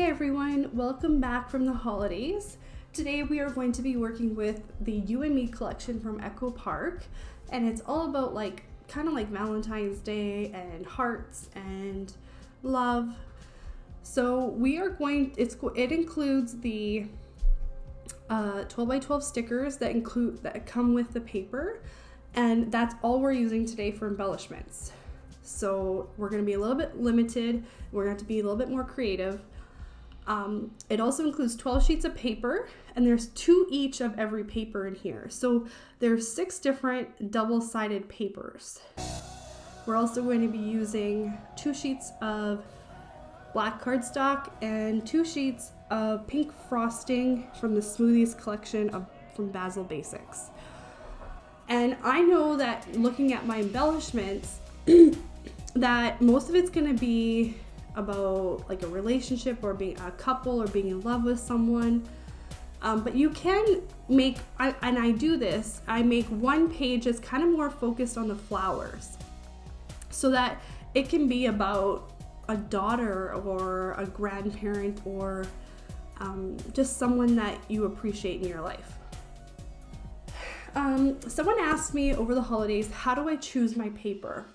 everyone, welcome back from the holidays. Today we are going to be working with the You and Me collection from Echo Park, and it's all about kind of like Valentine's Day and hearts and love. So we are it includes the 12 by 12 stickers that come with the paper, and that's all we're using today for embellishments. So we're going to be a little bit limited. We're going to have to be a little bit more creative. It also includes 12 sheets of paper, and there's 2 each of every paper in here. So there's 6 different double-sided papers. We're also going to be using 2 sheets of black cardstock and 2 sheets of pink frosting from the Smoothies collection from Basil Basics. And I know that looking at my embellishments, that most of it's going to be about like a relationship or being a couple or being in love with someone. But you can make, and I do this, I make one page that's kind of more focused on the flowers so that it can be about a daughter or a grandparent or just someone that you appreciate in your life. Someone asked me over the holidays, how do I choose my paper?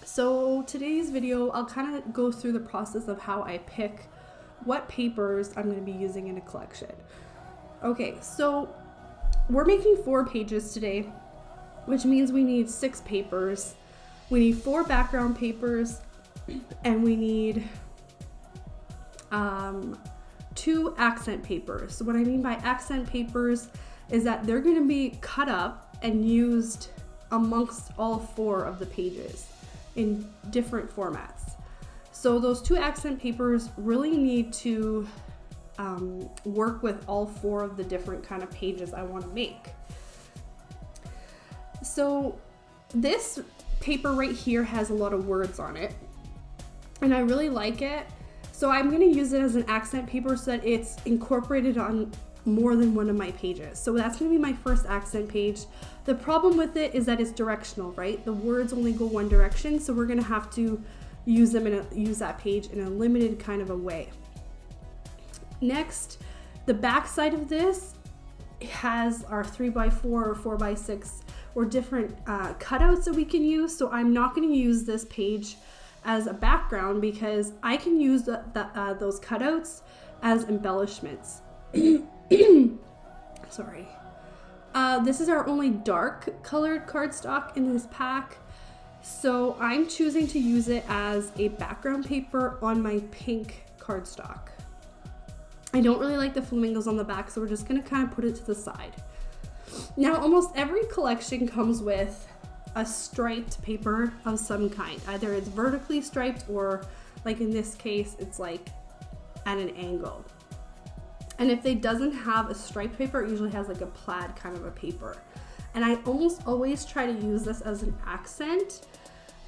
So today's video, I'll kind of go through the process of how I pick what papers I'm going to be using in a collection. Okay, so we're making 4 pages today, which means we need 6 papers. We need 4 background papers, and we need 2 accent papers. So what I mean by accent papers is that they're going to be cut up and used amongst all 4 of the pages in different formats. So those 2 accent papers really need to work with all 4 of the different kind of pages I want to make. So this paper right here has a lot of words on it, and I really like it. So I'm going to use it as an accent paper so that it's incorporated on more than one of my pages. So that's going to be my first accent page. The problem with it is that it's directional, right? The words only go one direction, so we're going to have to use that page in a limited kind of a way. Next, the back side of this has our 3x4 or 4x6 or different cutouts that we can use. So I'm not going to use this page as a background because I can use those cutouts as embellishments. Sorry. This is our only dark colored cardstock in this pack, so I'm choosing to use it as a background paper on my pink cardstock. I don't really like the flamingos on the back, so we're just going to kind of put it to the side. Now, almost every collection comes with a striped paper of some kind. Either it's vertically striped or, like in this case, it's like at an angle. And if it doesn't have a striped paper, it usually has like a plaid kind of a paper. And I almost always try to use this as an accent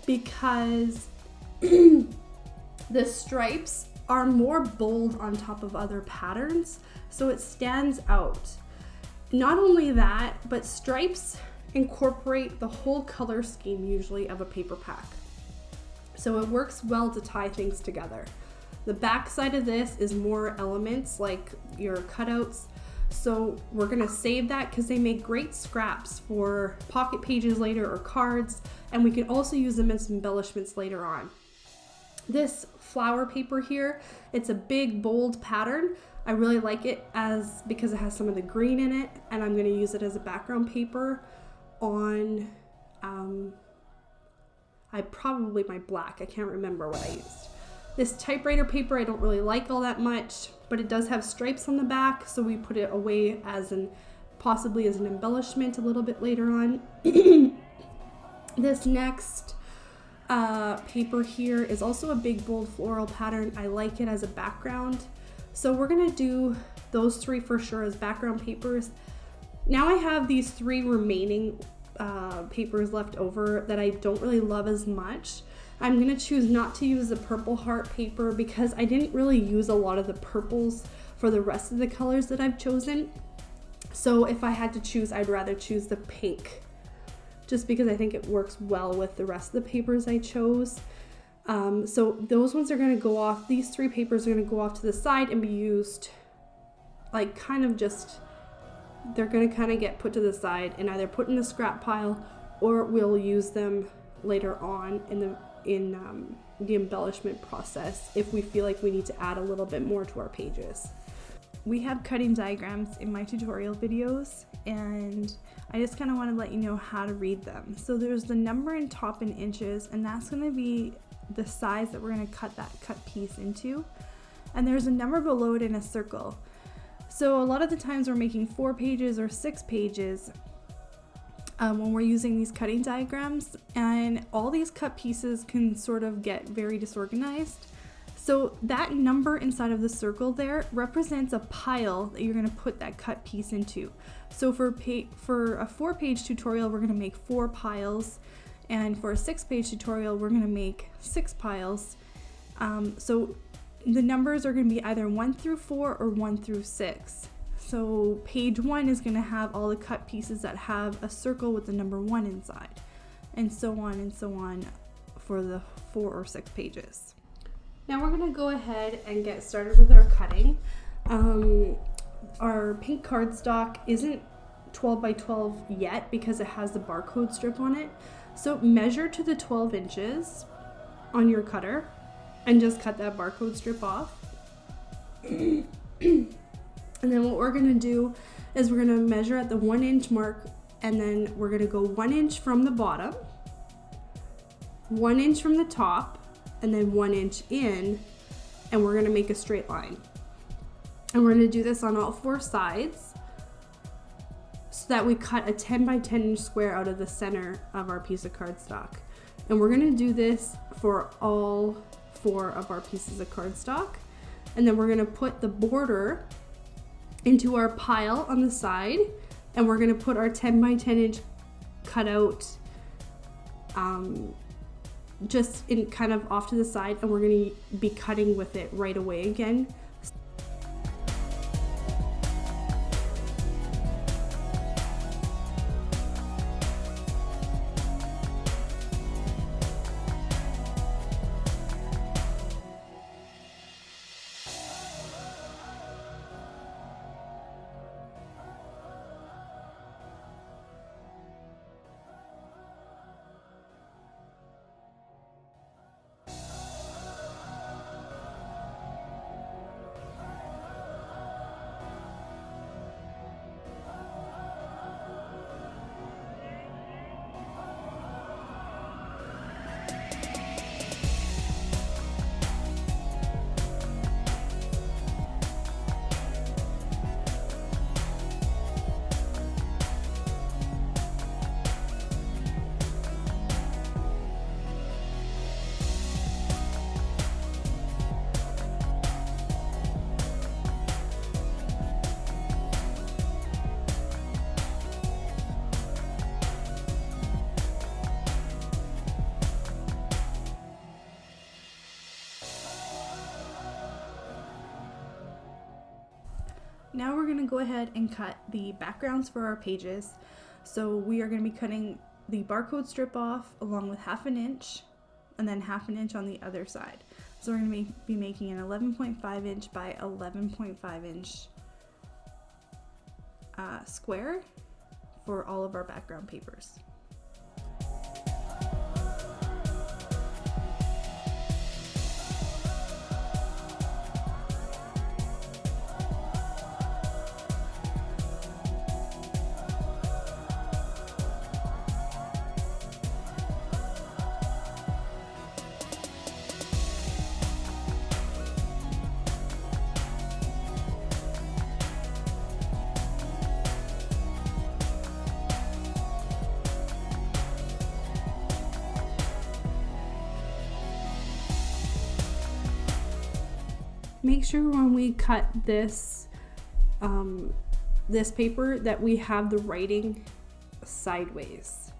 because the stripes are more bold on top of other patterns, so it stands out. Not only that, but stripes incorporate the whole color scheme usually of a paper pack. So it works well to tie things together. The back side of this is more elements like your cutouts. So we're going to save that because they make great scraps for pocket pages later or cards, and we can also use them as embellishments later on. This flower paper here, it's a big bold pattern. I really like it because it has some of the green in it, and I'm going to use it as a background paper on my black. I can't remember what I used. This typewriter paper I don't really like all that much, but it does have stripes on the back, so we put it away possibly as an embellishment a little bit later on. This next paper here is also a big bold floral pattern. I like it as a background, so we're gonna do those 3 for sure as background papers. Now I have these 3 remaining papers left over that I don't really love as much. I'm going to choose not to use the purple heart paper because I didn't really use a lot of the purples for the rest of the colors that I've chosen. So if I had to choose, I'd rather choose the pink just because I think it works well with the rest of the papers I chose. So those ones are going to go off. These 3 papers are going to go off to the side and be used like kind of just, they're going to kind of get put to the side and either put in the scrap pile, or we'll use them later on in the embellishment process if we feel like we need to add a little bit more to our pages. We have cutting diagrams in my tutorial videos, and I just kind of want to let you know how to read them. So there's the number in top in inches, and that's going to be the size that we're going to cut that cut piece into. And there's a number below it in a circle. So a lot of the times we're making 4 pages or 6 pages when we're using these cutting diagrams, and all these cut pieces can sort of get very disorganized. So that number inside of the circle there represents a pile that you're going to put that cut piece into. So for a 4-page tutorial, we're going to make 4 piles, and for a 6-page tutorial, we're going to make 6 piles. So the numbers are going to be either 1 through 4 or 1 through 6. So page 1 is going to have all the cut pieces that have a circle with the number 1 inside, and so on for the 4 or 6 pages. Now we're going to go ahead and get started with our cutting. Our pink cardstock isn't 12 by 12 yet because it has the barcode strip on it. So measure to the 12 inches on your cutter and just cut that barcode strip off. And then what we're going to do is we're going to measure at the 1 inch mark, and then we're going to go 1 inch from the bottom, 1 inch from the top, and then 1 inch in, and we're going to make a straight line. And we're going to do this on all 4 sides so that we cut a 10 by 10 inch square out of the center of our piece of cardstock. And we're going to do this for all 4 of our pieces of cardstock. And then we're going to put the border into our pile on the side, and we're going to put our 10 by 10 inch cutout just in kind of off to the side, and we're going to be cutting with it right away again. Now we're going to go ahead and cut the backgrounds for our pages. So we are going to be cutting the barcode strip off along with 1/2 inch, and then 1/2 inch on the other side. So we're going to be making an 11.5 inch by 11.5 inch square for all of our background papers. Make sure when we cut this this paper that we have the writing sideways.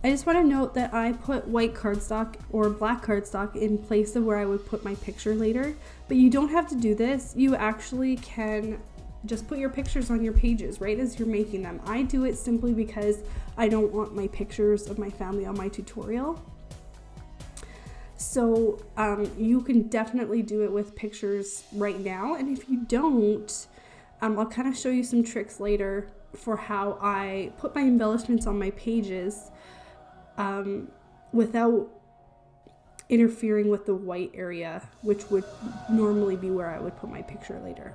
I just want to note that I put white cardstock or black cardstock in place of where I would put my picture later, but you don't have to do this. You actually can just put your pictures on your pages right as you're making them. I do it simply because I don't want my pictures of my family on my tutorial. So you can definitely do it with pictures right now, and if you don't, I'll kind of show you some tricks later for how I put my embellishments on my pages without interfering with the white area, which would normally be where I would put my picture later.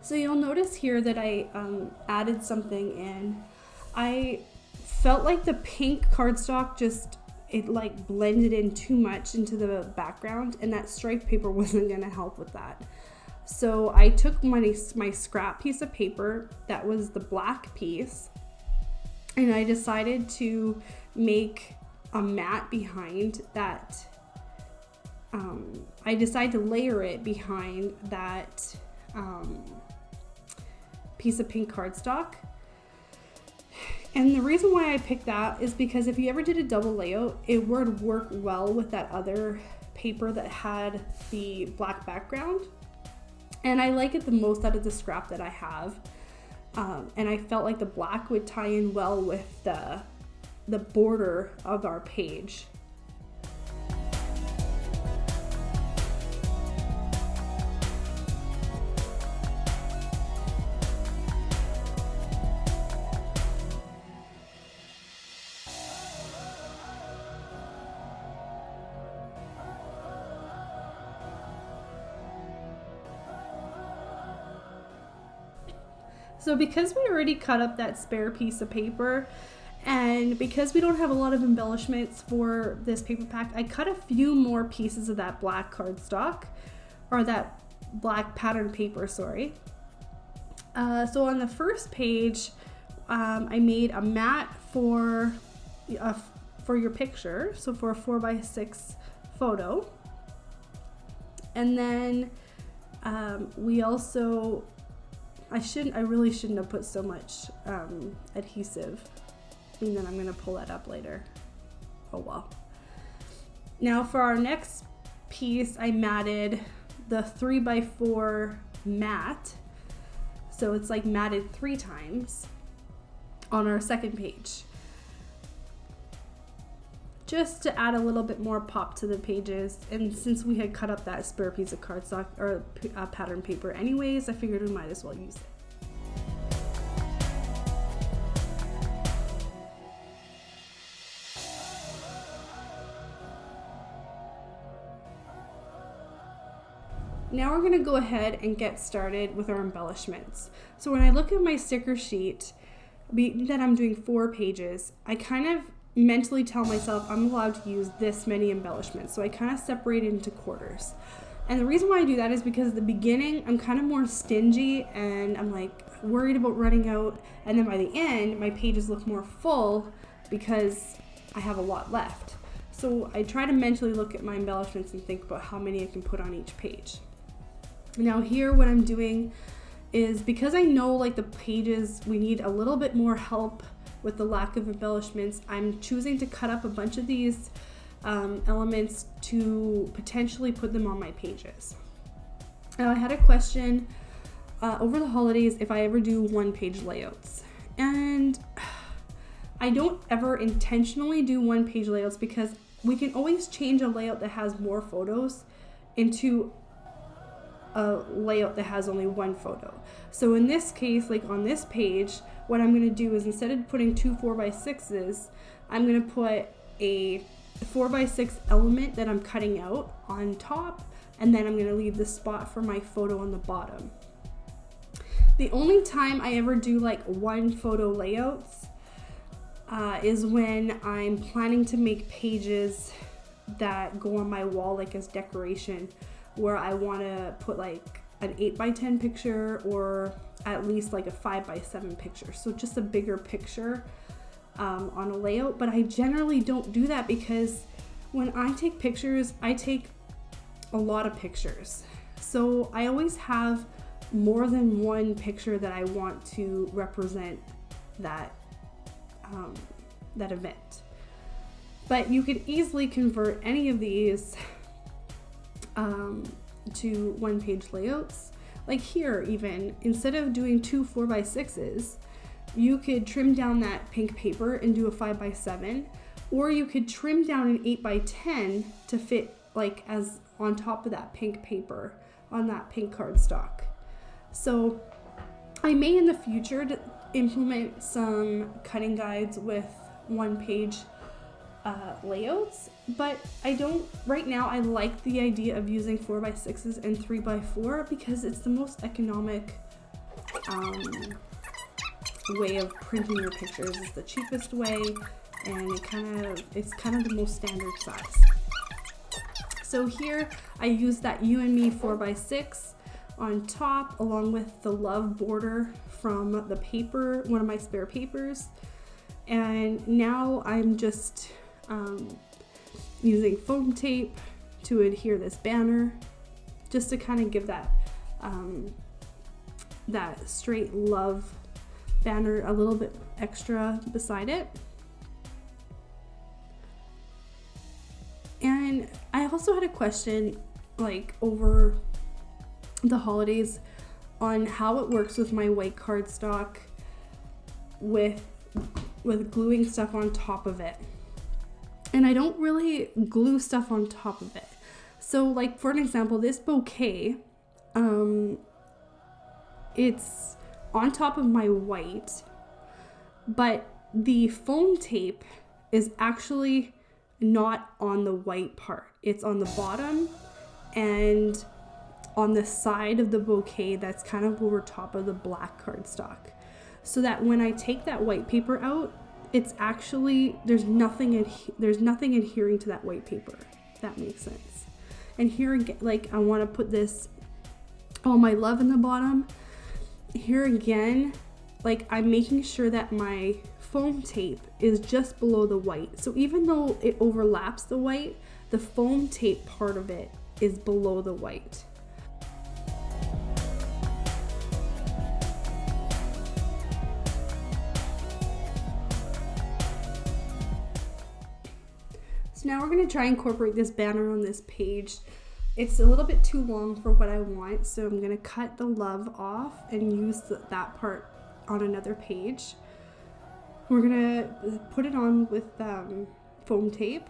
So you'll notice here that I added something in. I felt like the pink cardstock it like blended in too much into the background, and that striped paper wasn't gonna help with that. So I took my scrap piece of paper, that was the black piece, and I decided to make a mat behind that. I decided to layer it behind that piece of pink cardstock. And the reason why I picked that is because if you ever did a double layout, it would work well with that other paper that had the black background. And I like it the most out of the scrap that I have. And I felt like the black would tie in well with the border of our page. So because we already cut up that spare piece of paper, and because we don't have a lot of embellishments for this paper pack, I cut a few more pieces of that black cardstock, or that black pattern paper, sorry. So on the first page, I made a mat for your picture, so for a 4x6 photo. And then we also, I really shouldn't have put so much adhesive, and then I'm gonna pull that up later. Oh well. Now for our next piece, I matted the 3x4 mat. So it's like matted 3 times on our second page, just to add a little bit more pop to the pages. And since we had cut up that spare piece of cardstock or pattern paper anyways, I figured we might as well use it. Now we're going to go ahead and get started with our embellishments. So when I look at my sticker sheet, being that I'm doing 4 pages, I kind of mentally tell myself I'm allowed to use this many embellishments. So I kind of separate it into quarters. And the reason why I do that is because at the beginning, I'm kind of more stingy and I'm like worried about running out. And then by the end, my pages look more full because I have a lot left. So I try to mentally look at my embellishments and think about how many I can put on each page. Now here what I'm doing is, because I know like the pages, we need a little bit more help with the lack of embellishments, I'm choosing to cut up a bunch of these elements to potentially put them on my pages. Now I had a question over the holidays if I ever do 1-page layouts, and I don't ever intentionally do 1-page layouts because we can always change a layout that has more photos into a layout that has only one photo. So in this case, like on this page, what I'm going to do is instead of putting two 4x6s, I'm going to put a 4x6 element that I'm cutting out on top, and then I'm going to leave the spot for my photo on the bottom. The only time I ever do like one photo layouts is when I'm planning to make pages that go on my wall like as decoration, where I want to put like an 8x10 picture or at least like a 5x7 picture. So just a bigger picture on a layout. But I generally don't do that because when I take pictures, I take a lot of pictures. So I always have more than one picture that I want to represent that that event. But you could easily convert any of these to one page layouts. Like here, even instead of doing two 4x6s, you could trim down that pink paper and do a 5x7, or you could trim down an 8x10 to fit like as on top of that pink paper on that pink cardstock. So I may in the future implement some cutting guides with one page layouts, but I don't right now. I like the idea of using 4x6s and 3x4 because it's the most economic way of printing your pictures. It's the cheapest way, and it's kind of the most standard size. So here I use that You and Me 4x6 on top along with the love border from the paper, one of my spare papers. And now I'm just using foam tape to adhere this banner just to kind of give that that straight love banner a little bit extra beside it. And I also had a question like over the holidays on how it works with my white cardstock with gluing stuff on top of it. And I don't really glue stuff on top of it. So like for an example, this bouquet, it's on top of my white, but the foam tape is actually not on the white part. It's on the bottom and on the side of the bouquet that's kind of over top of the black cardstock. So that when I take that white paper out, it's actually, there's nothing adhering to that white paper, if that makes sense. And here again, like I want to put this, all my love in the bottom. Here again, like I'm making sure that my foam tape is just below the white. So even though it overlaps the white, the foam tape part of it is below the white. So now we're going to try and incorporate this banner on this page. It's a little bit too long for what I want, so I'm going to cut the love off and use that part on another page. We're going to put it on with foam tape.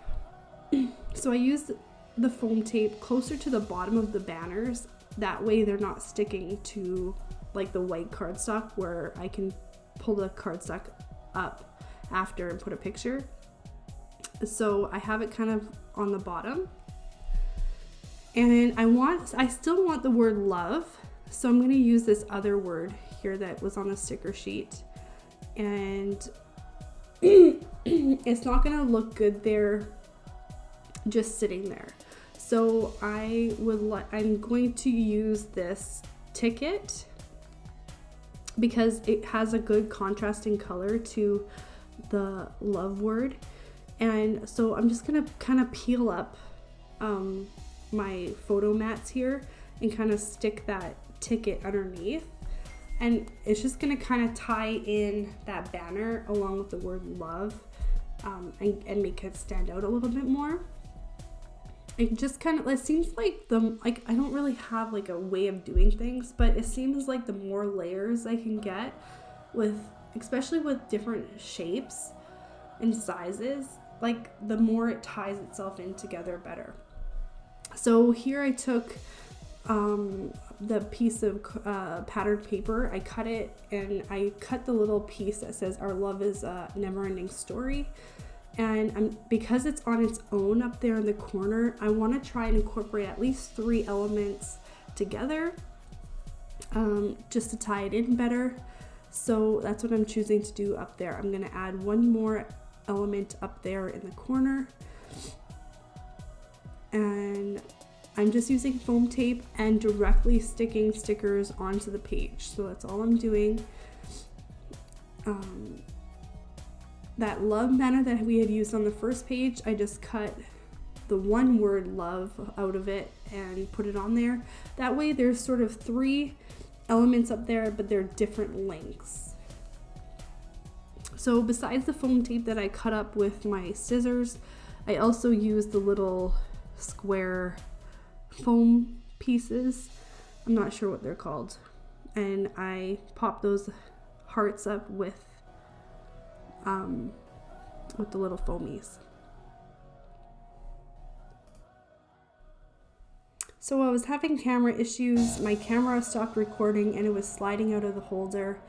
So I use the foam tape closer to the bottom of the banners. That way they're not sticking to like the white cardstock where I can pull the cardstock up after and put a picture. So I have it kind of on the bottom. And I still want the word love. So I'm going to use this other word here that was on the sticker sheet. And it's not going to look good there just sitting there. So I'm going to use this ticket because it has a good contrasting color to the love word. And so I'm just going to kind of peel up my photo mats here and kind of stick that ticket underneath, and it's just going to kind of tie in that banner along with the word love and make it stand out a little bit more. It just kind of, it seems like I don't really have like a way of doing things, but it seems like the more layers I can get with, especially with different shapes and sizes, like the more it ties itself in together better. So here I took the piece of patterned paper. I cut it, and I cut the little piece that says "Our love is a never-ending story." And because it's on its own up there in the corner, I want to try and incorporate at least 3 elements together, just to tie it in better. So that's what I'm choosing to do up there. I'm going to add 1 more element up there in the corner, and I'm just using foam tape and directly sticking stickers onto the page. So that's all I'm doing. That love banner that we had used on the first page, I just cut the 1 word love out of it and put it on there. That way there's sort of 3 elements up there, but they're different lengths. So besides the foam tape that I cut up with my scissors, I also used the little square foam pieces. I'm not sure what they're called. And I popped those hearts up with the little foamies. So I was having camera issues. My camera stopped recording and it was sliding out of the holder.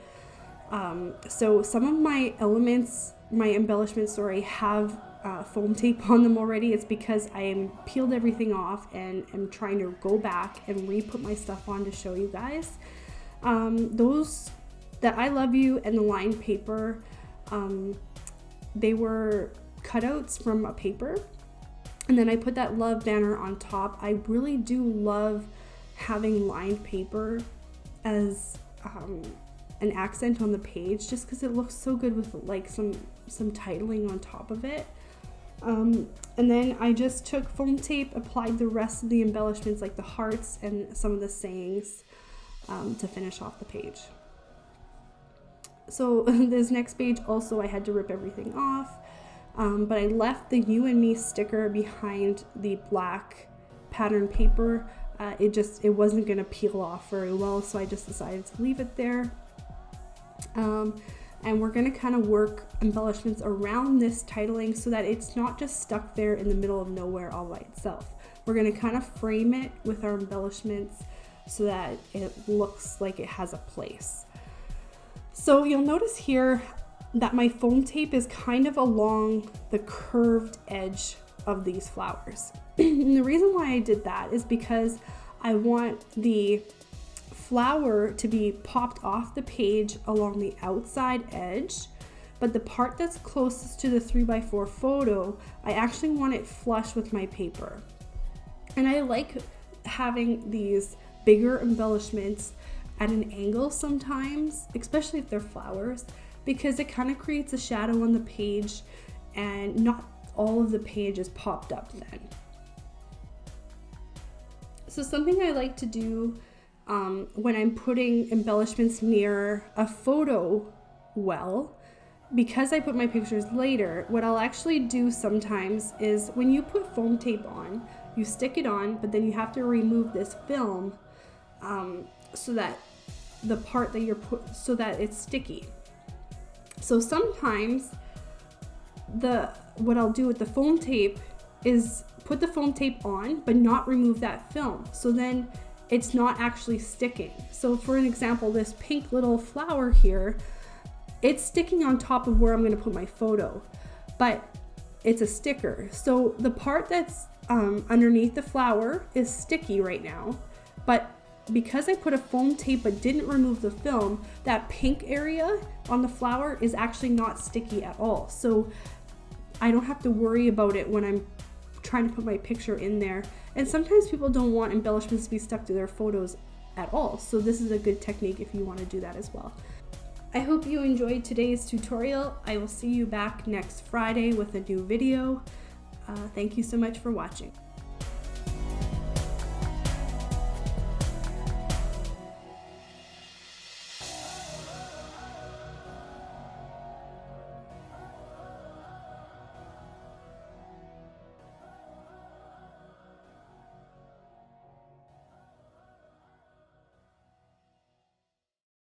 So some of my elements, my embellishments, have foam tape on them already. It's because I peeled everything off and am trying to go back and re-put my stuff on to show you guys. Those that I Love You and the lined paper, they were cutouts from a paper, and then I put that love banner on top. I really do love having lined paper as an accent on the page, just because it looks so good with like some titling on top of it. And then I just took foam tape, applied the rest of the embellishments like the hearts and some of the sayings to finish off the page. So this next page also I had to rip everything off, but I left the You and Me sticker behind the black pattern paper. It wasn't going to peel off very well, so I just decided to leave it there. And we're going to kind of work embellishments around this titling so that it's not just stuck there in the middle of nowhere all by itself. We're going to kind of frame it with our embellishments so that it looks like it has a place. So you'll notice here that my foam tape is kind of along the curved edge of these flowers. And the reason why I did that is because I want the flower to be popped off the page along the outside edge, but the part that's closest to the 3x4 photo, I actually want it flush with my paper. And I like having these bigger embellishments at an angle sometimes, especially if they're flowers, because it kind of creates a shadow on the page and not all of the page is popped up then. So something I like to do when I'm putting embellishments near a photo well, because I put my pictures later, what I'll actually do sometimes is when you put foam tape on, you stick it on, but then you have to remove this film so that the part that so that it's sticky. So sometimes what I'll do with the foam tape is put the foam tape on but not remove that film, so then it's not actually sticking. So for an example, this pink little flower here, it's sticking on top of where I'm going to put my photo, but it's a sticker. So the part that's underneath the flower is sticky right now, but because I put a foam tape but didn't remove the film, that pink area on the flower is actually not sticky at all. So I don't have to worry about it when I'm trying to put my picture in there. And sometimes people don't want embellishments to be stuck to their photos at all. So this is a good technique if you want to do that as well. I hope you enjoyed today's tutorial. I will see you back next Friday with a new video. Thank you so much for watching.